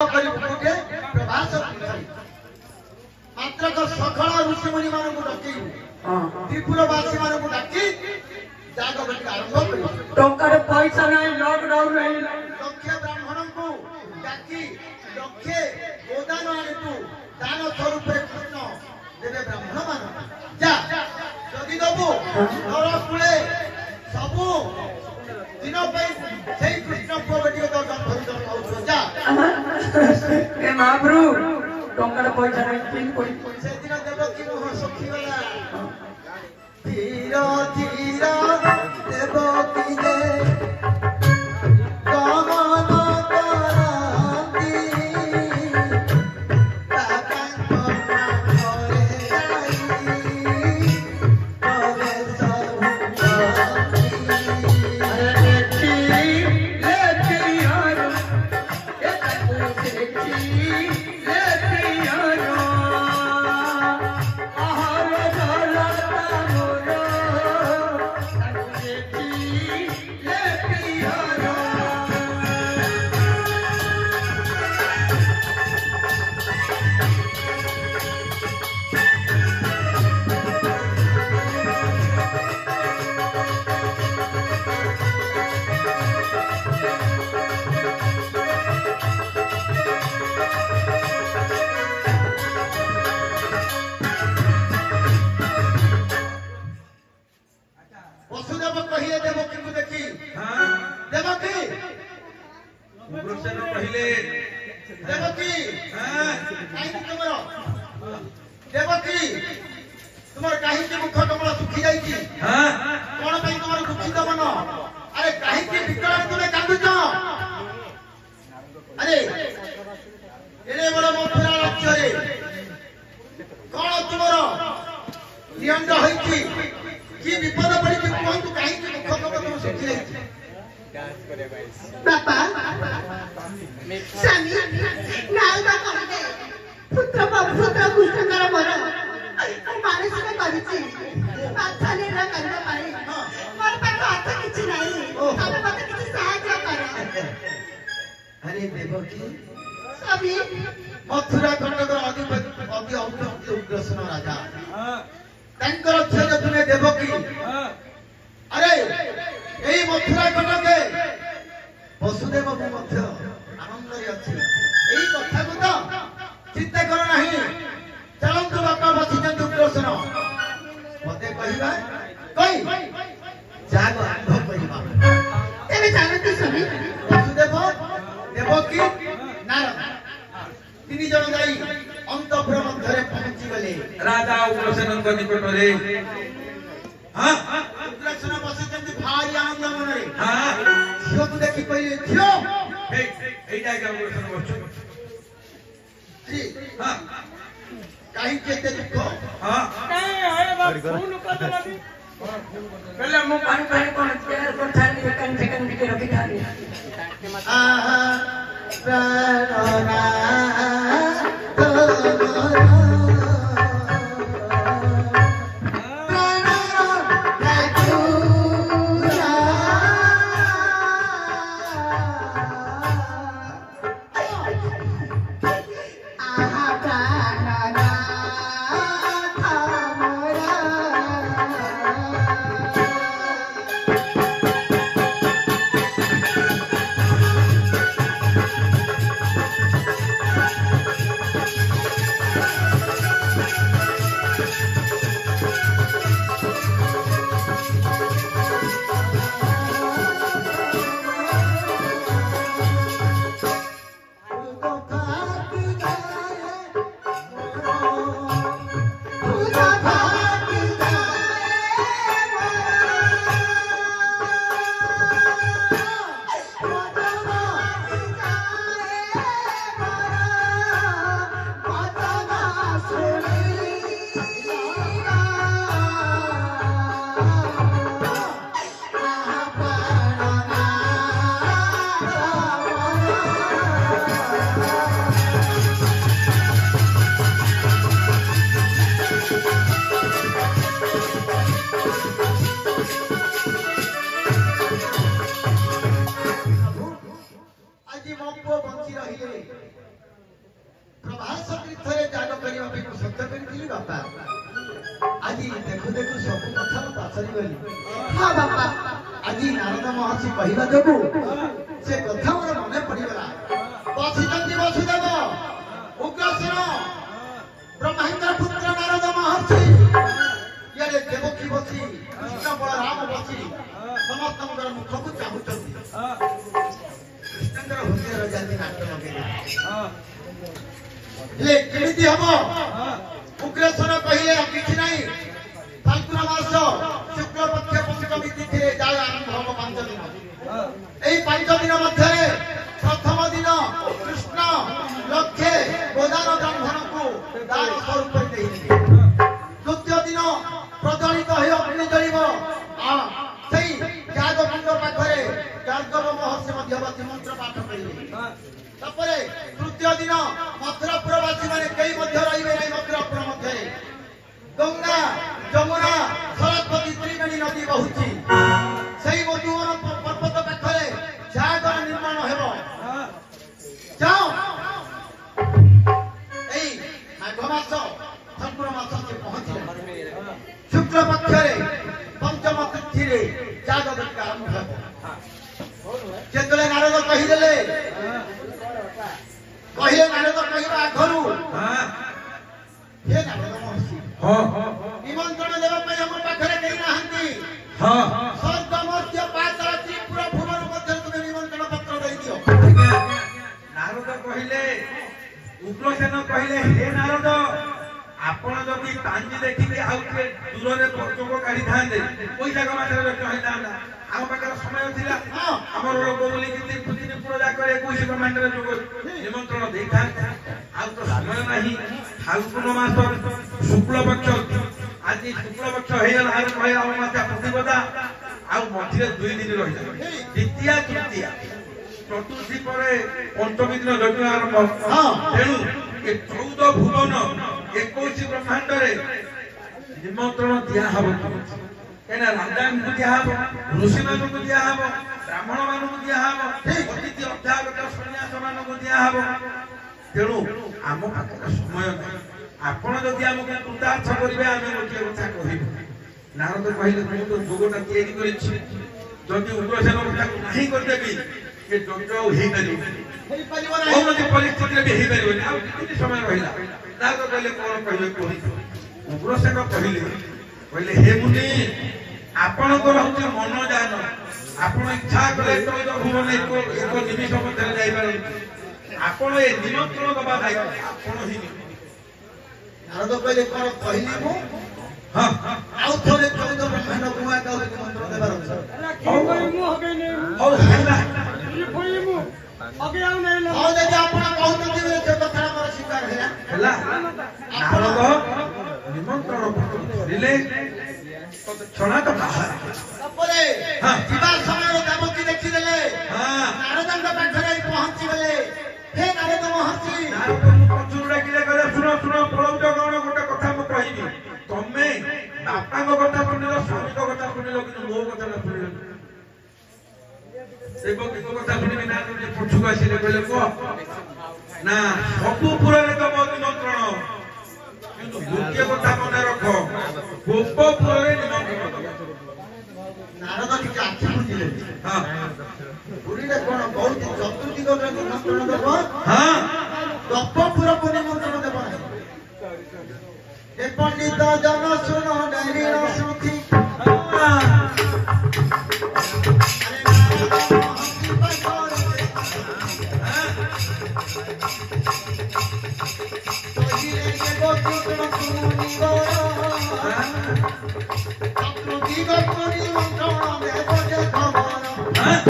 मात्र सखल ऋषिमुनि मान डकू त्रिपुरवासी मान डाकी जाग आरंभ कर पैसा नहीं लॉकडाउन नहीं लक्षे ब्राह्मण को डाकी लक्षे गोदान आने दान स्वरूप कृष्ण देवे ब्राह्मण मान जा जदि दबु घर कूले सबू दिन से कृष्ण पुओ बेटी दर्शन दर्शन पाऊ जा महाप्रभु टंकार पैसा नहीं तीन कोटी से दिन देव कि मोह सखी वाला धीर धीर देव कि जे गमन करती ताकांक घरे जाई करे सब मथुरा खंडकर अधिपति उग्रसेन राजा तुम्हें देवकी अरे यही मथुरा खंडके वसुदेव भी आनंद अच्छी यही कथा को तो चिंता कर नहीं चलतु बापा बसी उग्रसेन मत कहवा कही जाग आरंभ वसुदेव देवकी नारद तीन जन जाई अंतपुर मध्य पहुंची गले राजा उग्रसेन निकट रे उग्रसेन बसी भारी आनंद मन रे झील तू देखी कहले झील এই জায়গা উগ্রসেন বসছো कहीं केते दुख पहले मु पानी पानी कोन चेयर कोन थाली बेकन बेकन बिके रखी थाली आहा प्राणना ତୀର୍ଥରେ ଯାଗ କରିବା ପାଇଁ ମୁଁ ସତ୍ୟ କରିଥିଲି ବାପା। ଆଜି ଦେଖୁ ଦେଖୁ ସବୁ କଥା ମୁଁ ପାସରି ଗଲି। ହଁ ବାପା, ଆଜି ନାରଦ ମହର୍ଷି କହିବା ଯୋଗୁ ସେ କଥା ମୋର ମନେ ପଡିଗଲା। ବସିଛନ୍ତି ବସୁଦେବ, ଉଗ୍ରସେନ, ବ୍ରହ୍ମାଙ୍କର ପୁତ୍ର ନାରଦ ମହର୍ଷି, ଇଆଡେ ଦେବକୀ ବସି, କୃଷ୍ଣ ବଳରାମ ବସି ସମସ୍ତଙ୍କର ମୁଖକୁ ଚାହୁଁଛନ୍ତି। କୃଷ୍ଣଙ୍କର ହୃଦୟର ଜାତି ନାଟ୍ୟ ଲଗେଇଲେ। ହେଲେ କେମିତି ହବ? ଉଗ୍ରସେନ କହିଲେ କିଛି ନାହିଁ, ଫାଲ୍ଗୁନ ମାସ ଶୁକ୍ଳ ପକ୍ଷ ପଞ୍ଚମୀ ତିଥିରେ ଯାଗ ଆରମ୍ଭ ହବ 5 ଦିନ। এই 5 দিন ମଧ୍ୟରେ ପ୍ରଥମ ଦିନ କୃଷ୍ଣ ଲକ୍ଷେ ଗୋଦାନ ବ୍ରାହ୍ମଣଙ୍କୁ ଦାନ ସ୍ୱରୂପ ଦେଇଥିଲେ। ଦ୍ୱିତୀୟ ଦିନ ପ୍ରଜ୍ୱଳିତ ହୋଇ ଅଗ୍ନି ଜଳିବ। ସେଇ ଯାଗକୁଣ୍ଡ ପାଖରେ ଗାର୍ଗବ ମହର୍ଷି ମଧ୍ୟ ବସି ମନ୍ତ୍ର ପାଠ କରିବେ। ତାପରେ ତୃତୀୟ ଦିନ ମଥୁରାପୁରବାସୀ ମାନେ କେହି ମଧ୍ୟ ରହିବେ ନାହିଁ। ମଥୁରାପୁର ମଧ୍ୟରେ ଗଙ୍ଗା, ଯମୁନା, ସରସ୍ୱତୀ, ତ୍ରିବେଣୀ ନଦୀ ବହୁଛି। ସେଇ ମଧୁବନ ପର୍ବତ ପାଖରେ ଯାଗର ନିର୍ମାଣ ହେବ। ଯାଅ, ଏଇ ମାଘ ମାସ ଫାଲ୍ଗୁନ ମାସ ସେ ପହଞ୍ଚିଲେ। ଶୁକ୍ଳ ପକ୍ଷରେ ପଞ୍ଚମ ତିଥିରେ ଯାଗ ବେଦିକା ଆରମ୍ଭ ହେବ। ଯେତେବେଳେ ନାରଦ କହିଦେଲେ, ନାରଦ କହିବା ଆଗରୁ ହେ ନାରଦ ମହର୍ଷି, ନିମନ୍ତ୍ରଣ ଦେବା ପାଇଁ ଆମ ପାଖରେ କେହି ନାହାନ୍ତି। ସ୍ୱର୍ଗ, ମର୍ତ୍ତ୍ୟ, ପାତାଳ, ତ୍ରିପୁର, ଭୁବନ ମଧ୍ୟରେ ତୁମେ ନିମନ୍ତ୍ରଣ ପତ୍ର ଦେଇଦିଅ। ନାରଦ କହିଲେ, ଉଗ୍ରସେନ କହିଲେ, ହେ ନାରଦ, ଆପଣ ଯଦି ପାଞ୍ଜି ଦେଖିକି ଆଉ ଟିକେ ଦୂରରେ ଯୋଗ କାଢିଥାନ୍ତେ, ପଇସା କମାଟାରେ ବ୍ୟସ୍ତ ହେଇଥାନ୍ତା। ଆମ ପାଖରେ ସମୟ ଥିଲା, ଆମର ଲୋକ ବୋଲିକି ତ୍ରିପୁର ଯାକରେ 21 ବ୍ରହ୍ମାଣ୍ଡରେ ଯୋଗ ନିମନ୍ତ୍ରଣ ଦେଇଥାନ୍ତେ। ଆଉ ତ ସମୟ ନାହିଁ। ଫାଲ୍ଗୁନ ମାସ ଶୁକ୍ଳ ପକ୍ଷ, ଆଜି ଶୁକ୍ଳ ପକ୍ଷ ହେଇଗଲା, ଆଉ କହିଲା ଅମାବାସ୍ୟା ପ୍ରତିପଦା, ଆଉ ମଝିରେ 2 ଦିନ ରହିଲା, ଦ୍ୱିତୀୟା ତୃତୀୟା। ଚତୁର୍ଥୀ ପରେ ପଞ୍ଚମୀ ଦିନ ଯଜ୍ଞ ଆରମ୍ଭ। ତେଣୁ ଏ 14 ଭୁବନ 21 ବ୍ରହ୍ମାଣ୍ଡରେ ନିମନ୍ତ୍ରଣ ଦିଆହବ। କାହିଁକିନା ରାଜାଙ୍କୁ ଦିଆହବ, ଋଷିମାନଙ୍କୁ ଦିଆହବ, ବ୍ରାହ୍ମଣ ମାନଙ୍କୁ ଦିଆହବ, ଅତିଥି ଅଧ୍ୟାପକ ସନ୍ନ୍ୟାସ ମାନଙ୍କୁ ଦିଆହବ। ତେଣୁ ଆମ ପାଖରେ ସମୟ ନାହିଁ। ଆପଣ ଯଦି ଆମକୁ କୃତାର୍ଥ କରିବେ ଆମେ ଗୋଟିଏ କଥା କହିବୁ। ନାରଦ କହିଲେ, ମୁଁ ତ ଯୋଗଟା ତିଆରି କରିଛି, ଯଦି ଉଗ୍ରସେନ ତାକୁ ନାହିଁ କରିଦେବି ଏ ଯଜ୍ଞ ଆଉ ହେଇପାରିବନି, କୌଣସି ପରିସ୍ଥିତିରେ ବି ହେଇପାରିବନି। ଆଉ କିଛି ସମୟ ରହିଲା। ନାରଦ କହିଲେ, କଣ କହିବେ କୁହନ୍ତୁ। ଉଗ୍ରସେନ କହିଲେ, ହେ ମୁନି, ଆପଣଙ୍କର ହଉଛି ମନୋଯାନ, ଆପଣ ଇଚ୍ଛା କଲେ 14 ଭୁବନ ଏକ ନିମିଷ ମଧ୍ୟରେ ଯାଇପାରନ୍ତି। ଆପଣ ଏ ନିମନ୍ତ୍ରଣ ଦବା ଦାୟିତ୍ୱ ଆପଣ ହିଁ। ନାରଦ କହିଲେ, କଣ କହିଲି ମୁଁ? ଆଉ ଥରେ 14 ବ୍ରହ୍ମାଣ୍ଡକୁ ନିମନ୍ତ୍ରଣ ଦେବାର ଅଛି। ହଉ, ଯଦି ଆପଣ କହୁଛନ୍ତି ସେ କଥା ଆମର ସ୍ୱୀକାର ହେଲା। ନାରଦ ନିମନ୍ତ୍ରଣ ଧରିଲେ, ଛଣାଟା ବାହାରେ। ତାପରେ ଯିବା ସମୟରେ ଦେବକୀ ଦେଖିଦେଲେ, ନାରଦଙ୍କ ପାଖରେ ପହଞ୍ଚିଗଲେ। ହେ ନାରଦ ମହର୍ଷି, ନାରଦଙ୍କୁ ପଛରୁ ଡାକିଲେ, କହିଲେ, ଶୁଣ ଶୁଣ, ପଳଉଛ କଣ? ଗୋଟେ କଥା ମୁଁ କହିବି। ତମେ ବାପାଙ୍କ କଥା ଶୁଣିଲ, ସ୍ୱାମୀଙ୍କ କଥା ଶୁଣିଲ, କିନ୍ତୁ ମୋ କଥାଟା ଶୁଣିଲ। ଦେବକୀଙ୍କ କଥା ଶୁଣିବି। ନାରଦ ପଛକୁ ଆସିଲେ, କହିଲେ, କୁହ। ନା, ସବୁ ପୁରରେ ତ ମୋ ନିମନ୍ତ୍ରଣ, କିନ୍ତୁ ଗୋଟିଏ କଥା ମନେ ରଖ, ଗୋପପୁରରେ ନିମନ୍ତ୍ରଣ ଦେବ। ନାରଦ ଟିକେ ଆଖି ବୁଝିଲେ। ପୁରୀରେ କଣ କହୁଛି, ଚତୁର୍ଦିଗରେ ନିମନ୍ତ୍ରଣ ଦେବ, ଗୋପପୁରକୁ ନିମନ୍ତ୍ରଣ ଦେବ ନାହିଁ। ଏ ପଣ୍ଡିତ ଜନ ଶୁଣ ଡାଇରିଣ ଶ୍ରୁତି,